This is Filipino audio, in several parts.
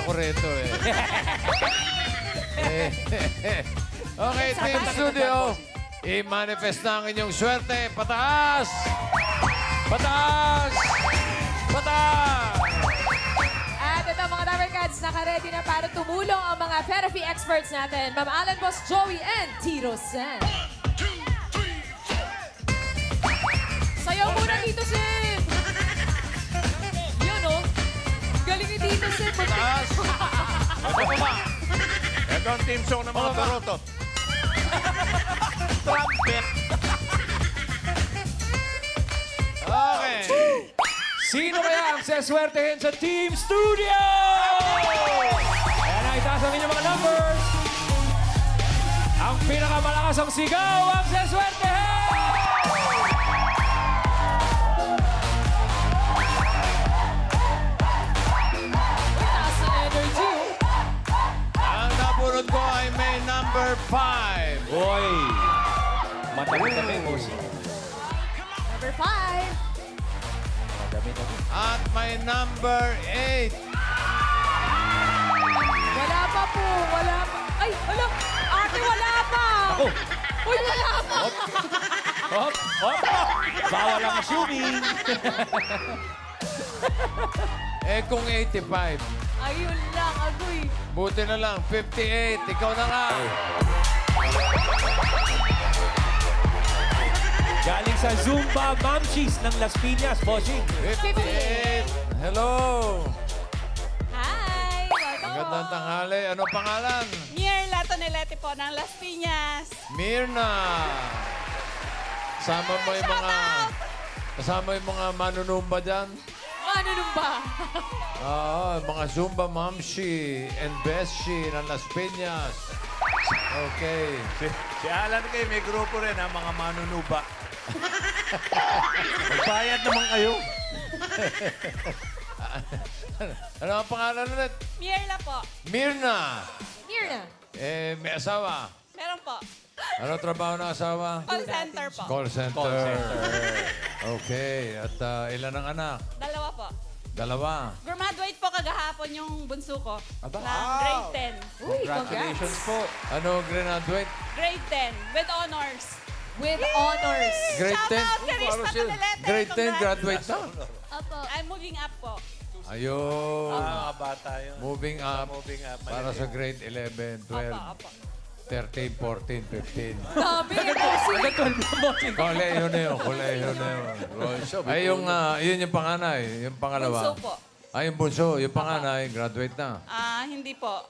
ako rito eh. Okay, Team Studio. I-manifest na ang inyong swerte. Pataas! Pataas! Pataas! At ito mga Dabber Cats, naka-ready na para tumulong ang mga therapy experts natin. Ma'am Alan Boss, Joey, and Tito Sen. Sayaw muna, Tito Sen! Yun, oh. Galing ni Tito Sen. Pataas! Ito pa ba? Ito ang team song ng mga barotot. Trumpet. Okay. Sino kaya ang seswertehin sa Team Studio? Ayan na, itaas ang inyong mga numbers. Ang pinakamalakas ang sigaw ang seswertehin! Taas na energy. Ang nabunod ko ay may number 5. Boy, madami kami, boss. Number 5. Madami. At may number 8. Wala pa po, wala pa. Ay, wala. Ate, wala pa. Ako. Uy, wala pa. Hop, hop. Bawal ang assuming. Eh kung 85. Ayun lang, agoy. Buti na lang, 58. Ikaw na nga. Galing sa Zumba Mamchis ng Las Piñas, bossing. 58. Hello. Hi, welcome. Magandang tanghali. Ano pangalan? Mierla Tonelete po ng Las Piñas. Mirna. Kasama yung mga manunumba dyan. Ano nung ba? Mga Zumba Mamshi and Beshi ng Las Piñas. Okay. Si Alan kayo, may grupo rin ha, mga manunuba. Magbayad naman kayo. Ano ang pangalan ulit? Mierla po. Mirna. Here na. Eh, may asawa. Meron po. Ano trabaho ng asawa? Call center po. Call center. Okay. At ilan ang anak? Dalawa po. Dalawa. Graduate po kagahapon yung bunso ko. Aba. Ng grade Uy, congrats. po. Ano graduate? 10. Grade 10 with honors. With honors. Grade Shout 10? out kay Rista Tonelete. Grade 10 graduate na? Opo. I'm moving up po. Ayun. Mga bata yun. Moving up. Moving up. Para sa grade 11, 12, Opo, opo. 13, 14, 15. Dami. Hanggang 12 na, bossing. Koleyo na yun. Koleyo na yun. Ay, yun yung panganay. Yung pangalawa. Bunso po. Ay, yung bunso. Yung panganay, graduate na. Hindi po.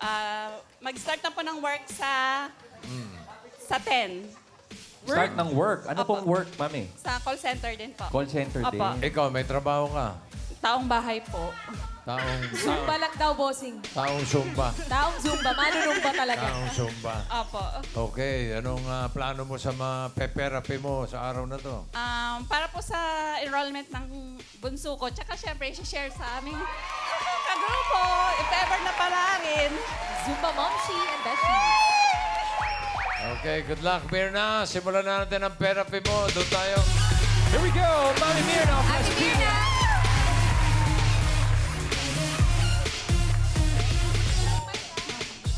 Mag-start na po ng work sa 10. Start ng work. Ano Apo. pong work, mami? Sa call center din po. Call center Apo. din. Ikaw, may trabaho ka. Taong bahay po. Zumba lang daw, bossing. Taong Zumba. Taong Zumba. Manunumba talaga. Taong Zumba. Opo. Okay, anong plano mo sa mga pe-therapy mo sa araw na to? Para po sa enrollment ng bunso ko, tsaka syempre, share sa aming kagrupo, if ever na pala rin. Zumba Momshi and Beshi. Okay, good luck, Mirna. Simulan na natin ang therapy mo. Doon tayo. Here we go, Mami Mirna of Las Ate Piñas. Mirna.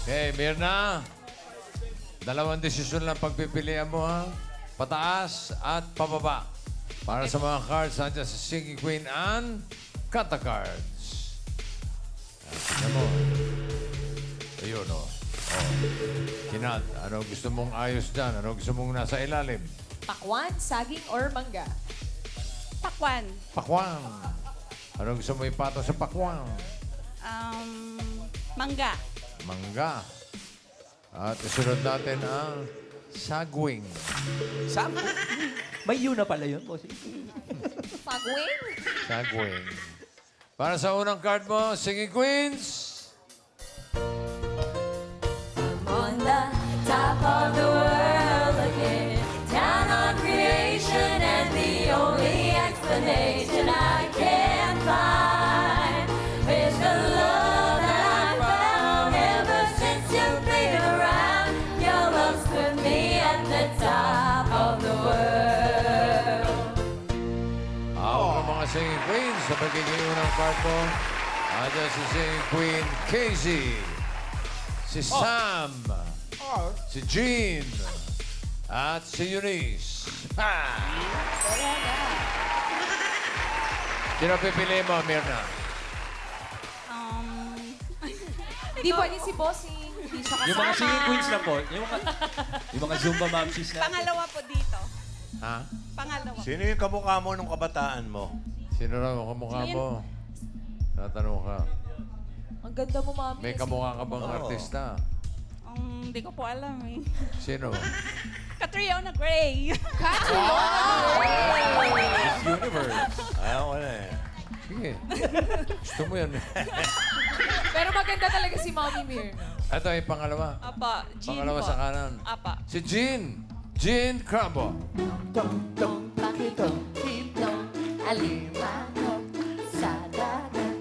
Okay, Mirna. Dalawang desisyon lang pagpipilian mo, ha? Pataas at pababa. Para sa mga cards, nandiyan si Singing Queen and Kata Cards. Tignan mo. Ayun, oh. Kinat, ano gusto mong ayos dyan? Ano gusto mong nasa ilalim? Pakwan, saging, or mangga? Pakwan. Pakwang. Ano gusto mo ipato sa pakwang? Mangga. Mangga. At isunod natin ang sagwing. May yun na pala yun, bossing. Pagwing? Sagwing. Para sa unang card mo, Singing Queens. On the top of the world again, down on creation, and the only explanation I can find is the love that I found ever since you've been around. Your love stood me at the top of the world. Ako ng mga Singing Queens sa pagiging unang card mo. Andiyan si Singing Queen Casey. Si Sam. Si Jean. At si Eunice. Ha! Sino pipili mo, Mirna? Hindi pwede si Bossing. Hindi siya kasama. Yung mga singing queens na po, yung mga Zumba mamsis na. Pangalawa po dito. Ha? Pangalawa. Sino yung kamukha mo nung kabataan mo? Sino raw ang kamukha mo? Tatanong ka. Ang ganda mo, Mami. May kamukha ka bang artista? Hindi ko po alam eh. Sino? Catriona Gray. Miss Universe. Ayaw ko na eh. Sige. Gusto mo yan. Pero maganda talaga si Mami Mirna. Ito yung pangalawa. Apa, Jean Pangalawa po. sa kanan. Apa. Si Jean. Jean Crumbo. Tong pakitong pitong alimango sa dagat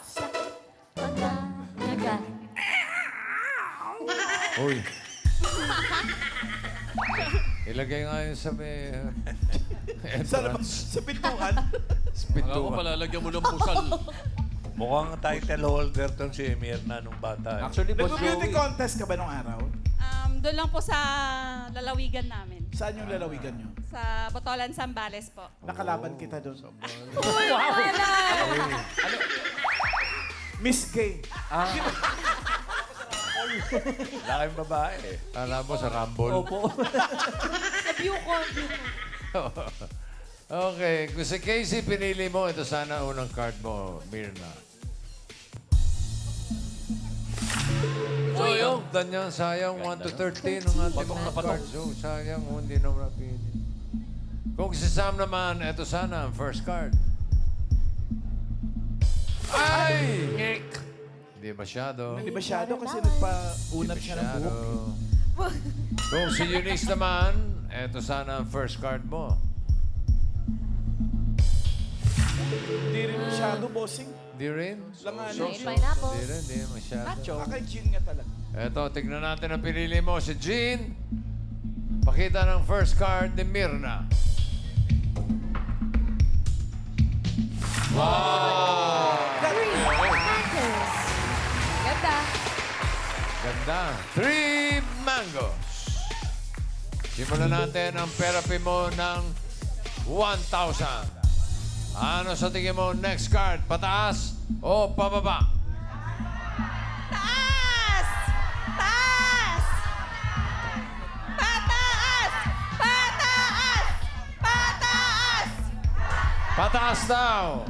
sa pagkanagat. Uy. Ilagay nga yun sa may entrance. Sa pintuan. Sa pintuan. palalagyan mo ng pusal. Mukhang title holder tong si Mirna nung bata. Actually, Boss Nag-beauty Joey. contest ka ba nung araw? Doon lang po sa lalawigan namin. Saan yung lalawigan nyo? Sa Botolan, Zambales po. Nakalaban kita doon. Uy, wala! Miss Gay. Laking babae eh. Alam mo sa Rumble. Opo. Sa view ko. Okay. Kung si Casey pinili mo, ito sana unang card mo, Mirna. Sayang. Ganyan, sayang. 1 to 13 ang ating mga cards. Oh, sayang. Oh, hindi naman napili. Kung si Sam naman, ito sana ang first card. Ay! Hindi masyado. Hindi masyado kasi nagpa-unat siya ng buhok. Kung si Eunice naman, ito sana ang first card mo. Hindi rin masyado, bossing. Di rin? Langanin. Pineapples. Di rin, di masyado. Kaka Jean nga talaga. Eto, tignan natin ang pinili mo. Si Jean. Pakita ng first card ni Mirna. Wow! Ganda. Ganda. 3 mangoes. Simulan natin ang therapy mo ng 1,000. Ano sa tingin mo next card? Pataas o pababa? Taas! Taas! Pataas! Pataas! Pataas! Pataas daw.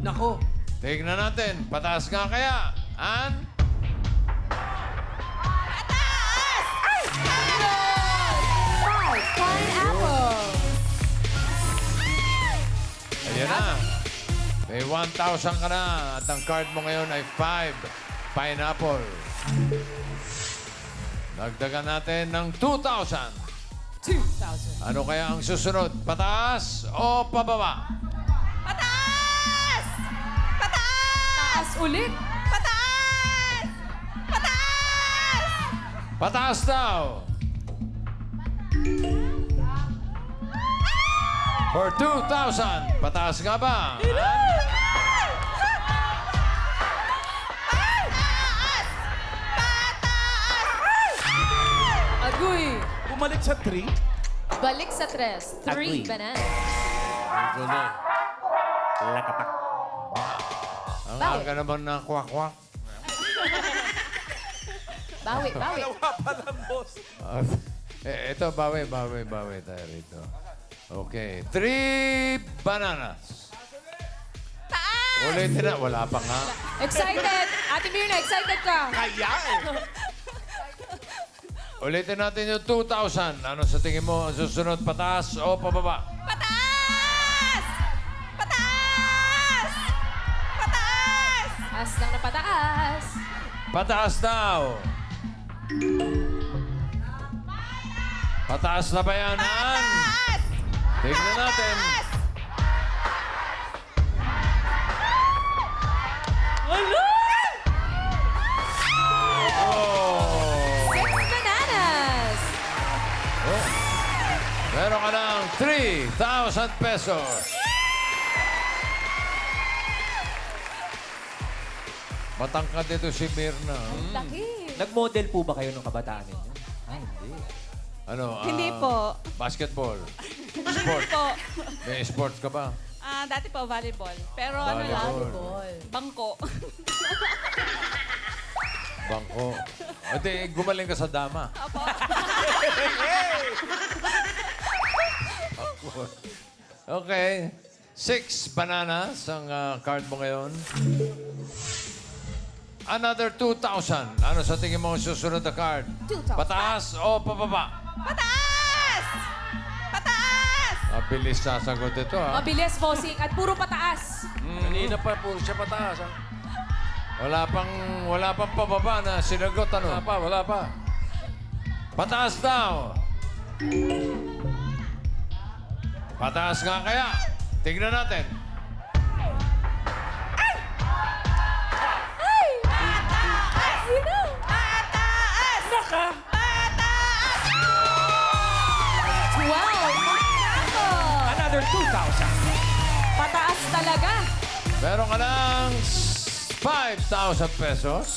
Nako. Tignan natin. Pataas nga kaya. An? Pataas! Five pineapples. Ayan na. May 1,000 ka na. At ang card mo ngayon ay 5 pineapple. Dagdagan natin ng 2,000. 2,000. Ano kaya ang susunod? Pataas o pababa? Pataas! Pataas! Taas ulit. Pataas! Pataas! Pataas daw. For 2,000. Pataas nga ba? Agoy. Bumalik sa 3. Balik sa 3. 3 bananas. Ang Bawi. aga naman na kwak-kwak. Bawi, bawi. Dalawa pa lang, boss. Ito, bawi tayo rito. Okay. 3 bananas. Taas! Ulitin na. Wala pa nga. Excited. Ate Mirna, excited ka. Kaya eh. Ulitin natin yung 2,000. Ano sa tingin mo? Ang susunod, pataas o pababa? Pataas! Pataas! Pataas! Taas lang na pataas. Pataas daw. Pataas na ba yan, Ann? Pataas! Tignan natin. Oh! 6 bananas. Oh. Meron ka ng 3,000 pesos. Matangkad ito si Mirna. Laki. Nag-model po ba kayo nung kabataan ninyo? Ah, hindi. Ano? Hindi po. Basketball. Sport. Po. May sports ka ba? Dati po, volleyball. Pero ano lang, Volleyball. bangko. Bangko. Ate, gumaling ka sa dama. Apo. Okay. 6 bananas ang card mo ngayon. Another 2,000. Ano sa tingin mo ang susunod na card? 2,000. Pataas o pababa? Pataas! Pataas! Mabilis sasagot ito, ha? Mabilis, bossing. At puro pataas. Kanina pa po siya pataas. Ah. Wala pang pababa na sinagot, ano? Wala pa. Pataas daw. Pataas nga kaya. Tignan natin. Sino? Pataas! Naka! Pataas! 12. Nako. Another 2,000. Pataas talaga. Meron ka ng 5,000 pesos.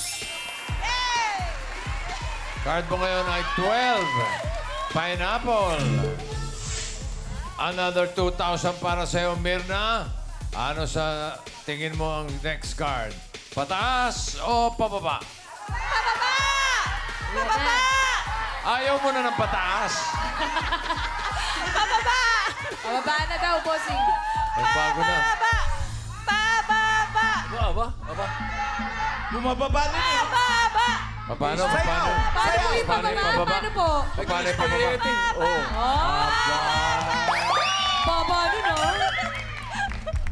Card mo ngayon ay 12. Pineapple. Another 2,000 para sa'yo, Mirna. Ano sa tingin mo ang next card? Pataas o pababa? Pababa! Pababa! Ayaw mo na ng pataas. Pababa! Pababa na daw, bossing. Nagbago na. Pababa! Pababa! Aba. Bumababa din eh. Pababa! Paano? Sayaw. Paano? Paano po yung Paano yung pababa? pababa? Paano po? Paano yung pababa? Oh. Baba nun, oh.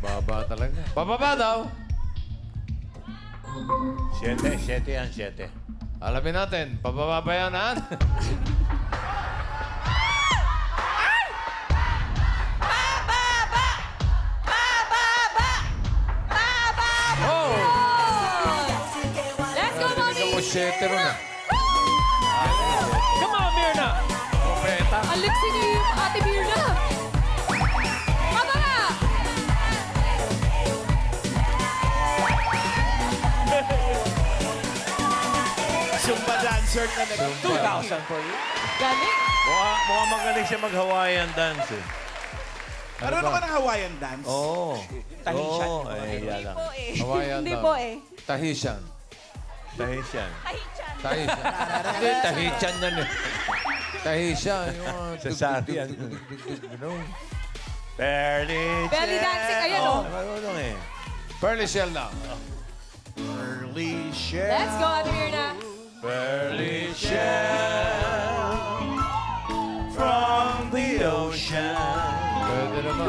Baba talaga. Pababa daw. 7 yan, 7. Alamin natin. Pababa ba yan, Han? Pababa! Pababa! Pababa! Oh! Let's go, mommy. Ikaw mo 7 ron, ah. Come on, Mirna! Propeta. Ang liksi ni Ate Mirna. Pababa! Zumba dancer na nag... 2,000 for you. Galing. Mukhang magaling siya mag-Hawaiian dance eh. Marunong ka ng Hawaiian dance? Oo. Tahitian. Oo, ay, Hindi lang. po eh. Hawaiian Hindi daw. po eh. Tahitian. Tahitian. Tahitian. Tahitian. Hindi, Tahitian yan eh. Tahitian. Yung Sa Sarian. Ganun. Fairly Belly dancing. Ayan, oh. Marunong eh. Pearly shell lang. Early share. Let's go, Ate Mirna. Fairly shell from the ocean, Pwede naman.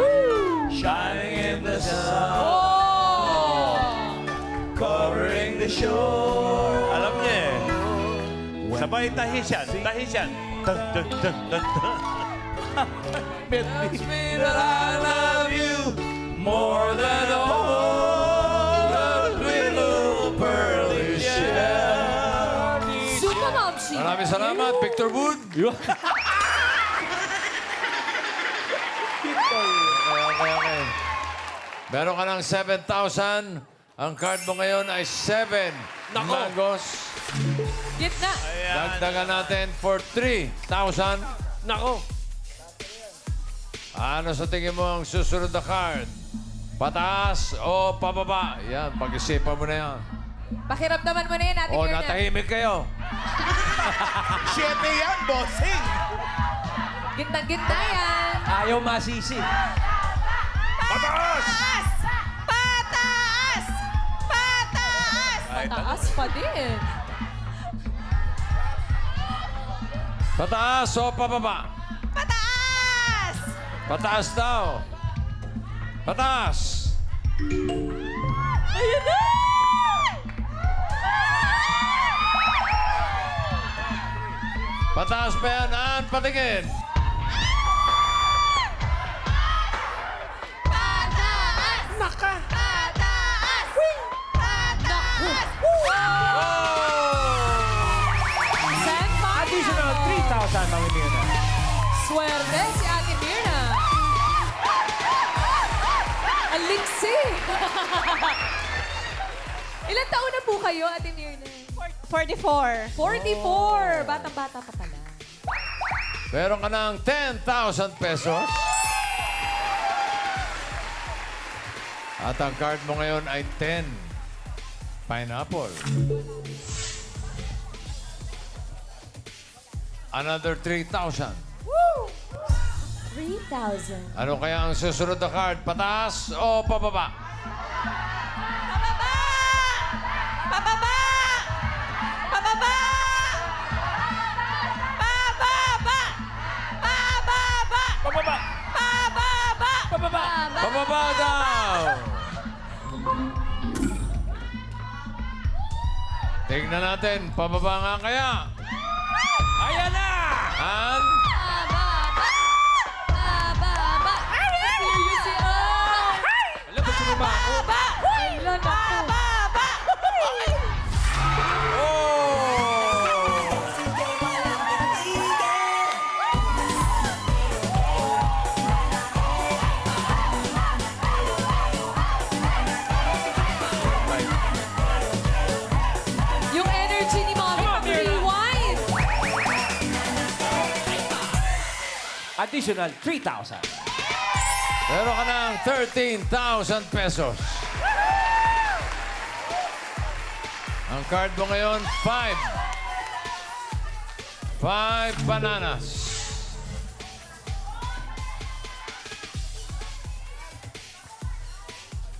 shining in the sun, Oh! covering the shore. Alam niya eh. Sabay Tahitian. Tahitian. Dun, dun, dun, dun, dun. Tells me that I love you more than all the little pearly shell. Super Momshi. Maraming salamat, Victor Wood. Okay. Meron ka ng 7,000. Ang card mo ngayon ay 7 mangoes. Gitna. Dagdagan natin for 3,000. Nako. Ano sa tingin mo ang susunod na card? Pataas o pababa? Yan, pag-isipan mo na yan. Pakiramdaman mo na yan, Ate O, Mirna. natahimik kayo. 7 yan, bossing! Gitna-gitna yan. Ayaw masisi. Pataas! Pataas! Pataas! Pataas pa din. Pataas o pababa? Pataas! Pataas daw. Pataas. Ayun na! Pataas pa yan. An, patingin. Pataas! Naka! Pataas! Pataas! Send money. Additional 3,000, Mami Mirna. Swerte si Ate Mirna. Ang liksi. Ilan taon na po kayo, Ate Mirna? 44. 44. Batang-bata pa pala. Meron ka ng 10,000 pesos. At ang card mo ngayon ay 10. Pineapple. Another 3,000. 3,000. Ano kaya ang susunod na card? Pataas o pababa? Pababa! Pababa! Pababa! Pababa! Pababa! Pababa! Pababa! Pababa! Pababa daw! Tingnan natin, pababa nga kaya. Ayan na! And Bababa! Serious yan! Alam mo, sumama ako. Ilan na po? Yung energy ni Mommy Come on, Mirna. pag-rewind. Additional 3,000. meron ka ng 13,000 pesos. Ang card mo ngayon, 5. 5 bananas.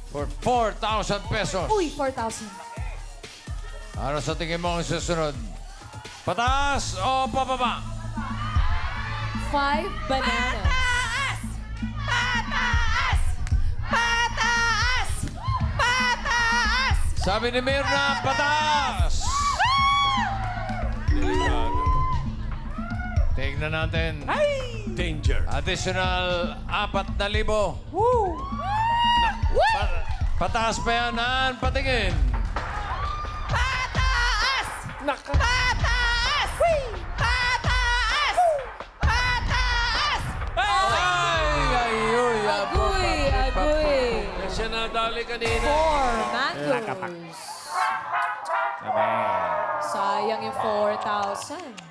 For 4,000 pesos. Uy, 4,000. Ano sa tingin mo ang susunod? Pataas o pababa? 5 bananas. Pataas! Pataas! Pataas! Sabi ni Mirna, pataas! Tingnan natin. Danger. Additional 4,000. Pataas pa yan, Ann. Patingin. Pataas! Pataas! Pataas! Pataas! Ay, uy, Agoy, agoy. Siya nadali kanina. 4 mangoes. Sayang yung 4,000.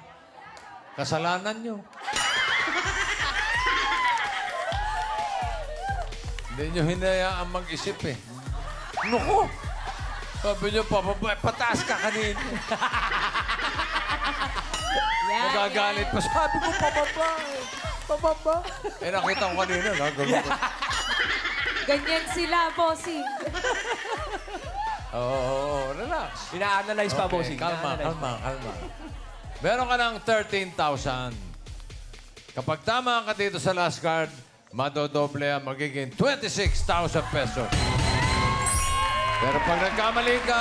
Kasalanan nyo. Hindi nyo hinayaan mag-isip eh. Naku! Sabi nyo, pataas ka kanina. Yan, Nagagalit pa. Sabi ko, pababa eh. Pababa. Eh, nakita ko kanina. Nagagalit ko. Ganyan sila, bossing. Oo, relax. Ina-analyze pa, Okay, bossing. kalma, Ina-analyze kalma, kalma. Meron ka ng 13,000. Kapag tama ka dito sa last card, madodoble ang magiging 26,000 pesos. Pero pag nagkamali ka,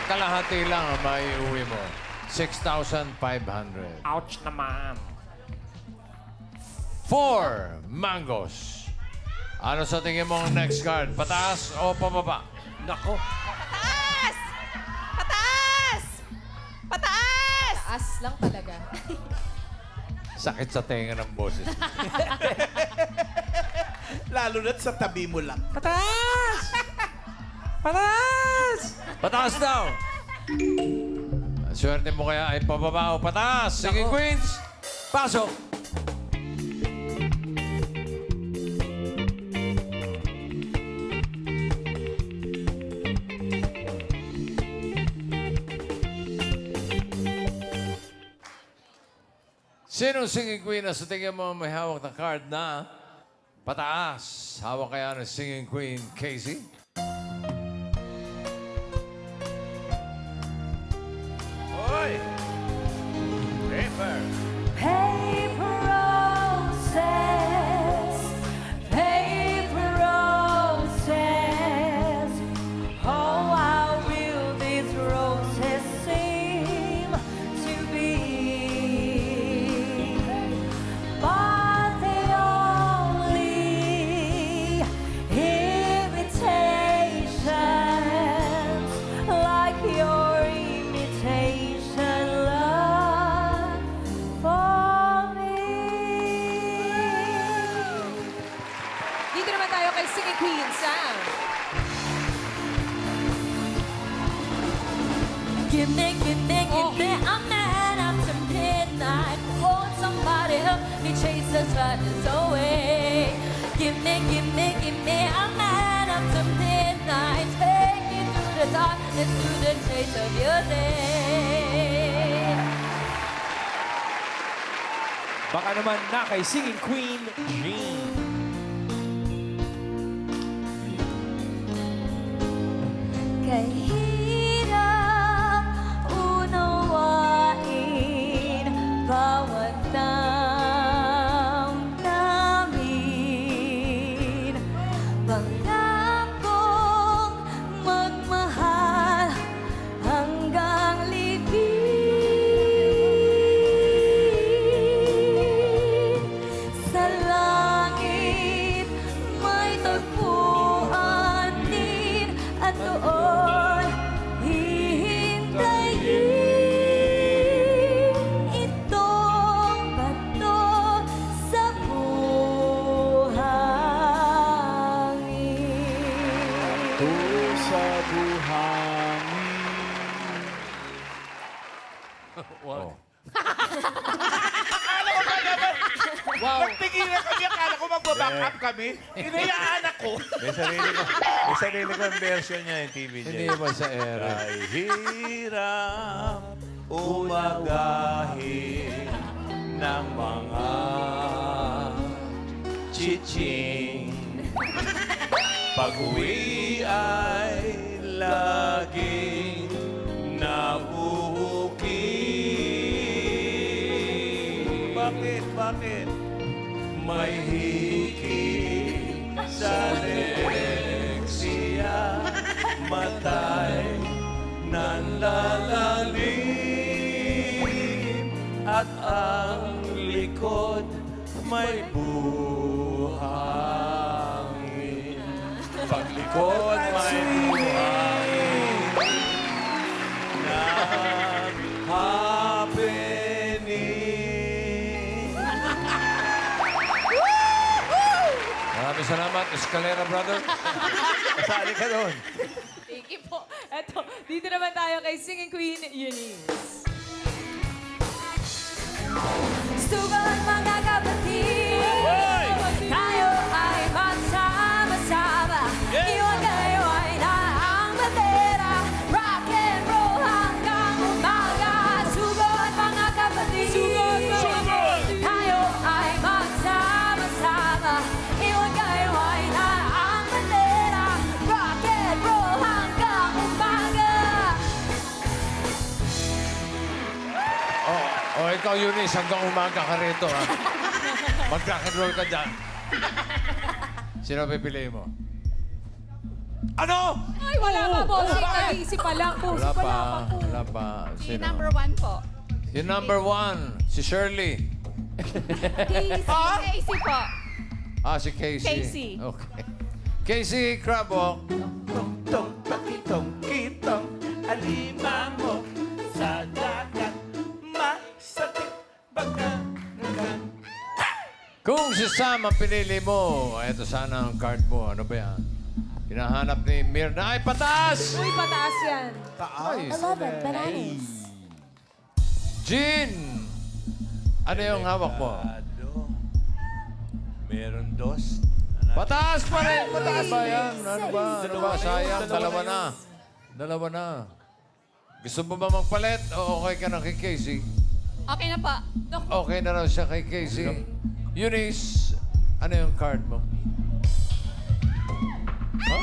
kalahati lang ang maiuwi mo. 6,500. Ouch naman. 4 mangoes. Ano sa tingin mo ang next card? Pataas o pababa? Nako. Pataas! Pataas! Pataas! Taas lang talaga. Sakit sa tenga ng boses. Lalo na't sa tabi mo lang. Pataas! Pataas! Pataas daw! Ang swerte mo kaya ay pababa o pataas. Sige, Queens! Pasok! Sinong singing queen na sa tingin mo may hawak na card na pataas? Hawak kaya ng singing queen, Casey? Oy! Paper. Paper roses, paper roses. Oh, how real these roses seem to be. But they only imitate Gimme a man after midnight. Hold somebody up, he chases sadness away. Gimme a man after midnight. Take you through the darkness, to the chase of your day. Baka naman na kay Singing Queen, Jean. Kahirap unawain bawat damdamin. Pangakong magmahal hanggang libing. Sa langit may tagpuan din at doon hihintayin itong bato sa buhangin. Sa buhangin. Nagtigilan kami, akala ko magbaback up kami. Inayaan ako. May sarili ko ang version niya yung TV niya. Hindi ba sa era? Ay hirap umagahin ng mga chiching. Pag-uwi ay laging nabuhuki. Bakit? May hiki sa direksya, matay nanlalalim, at ang likod may buhangin. Paglikod may buhangin na happening. Maraming salamat, Escalera Brother. Kasali ka doon. Thank you po. Eto, dito naman tayo kay Singing Queen, Eunice. Sugat mga kapatid, tayo ay magsama-sama. Iwan kayo ay naang bandera, rock and roll hanggang umaga. Sugat mga kapatid, tayo ay magsama-sama. Iwan kayo ay naang bandera, rock and roll hanggang umaga. Oh, ikaw, Eunice, hanggang umaga ka rito, ha? Mag-rock and roll ka dyan. Sino pipiliin mo? Ano? Ay, wala pa, bossing. Nag-iisip pa lang, bossing. Wala pa. po. Wala pa. Si Sino? number 1 po. Yung number 1, si Shirley. Casey po. Ah, si Casey. Casey. Okay. Casey Crabok. Tong pakitong kitong alimango sa dagat. Masakit pagkakan. Kung si Sam ang pinili mo, ito sana ang card mo. Ano ba yan? Hinahanap ni Mirna. Ay, pataas! Uy, pataas yan. Ay, 11 bananas. Jean! Ano yung hawak mo? Ado. Meron dos. Pataas pa rin! Pataas ba yan? Ano ba? Ano ba? Sayang, dalawa na. Dalawa na. Gusto mo ba magpalit o okay ka na kay Casey? Okay na po. Okay na raw siya kay Casey. Eunice, ano yung card mo? Huh?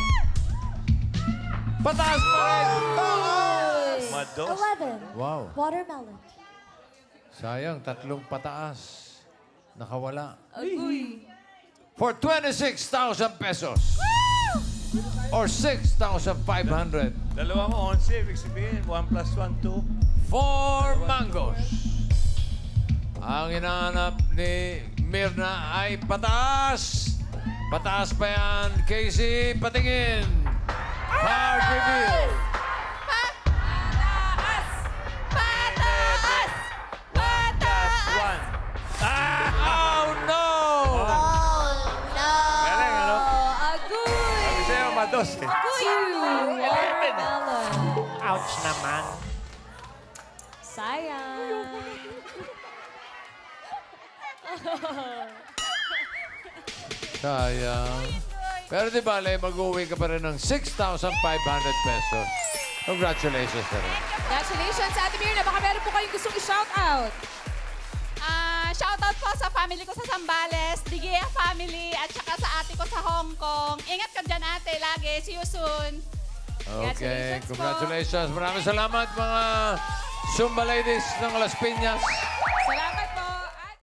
Pataas pa rin! Mados. 11 Wow. watermelon. Sayang, tatlong pataas. Nakawala. Uy. For 26,000 pesos. Or 6,500. Dalawang 11, ibig sabihin, 1 plus 1, 2. 4 mangoes. Ang hinahanap ni Mirna ay pataas. Pataas pa yan. Casey, patingin. Card reveal. One. Oh, no! Galing, ano? Agoy! Kasi yung mados eh. Watermelon. Ouch naman. Sayang. Sayang. Pero di bale, mag-uwi ka pa rin ng 6,500 pesos. Congratulations na rin. Congratulations, Ate Mirna. Baka meron po kayong gustong i-shoutout. Shoutout po sa family ko sa Zambales, Digea family, at saka sa ate ko sa Hong Kong. Ingat ka dyan, ate, lagi. See you soon. Okay, Congratulations po. congratulations. Maraming salamat mga Zumba ladies ng Las Piñas.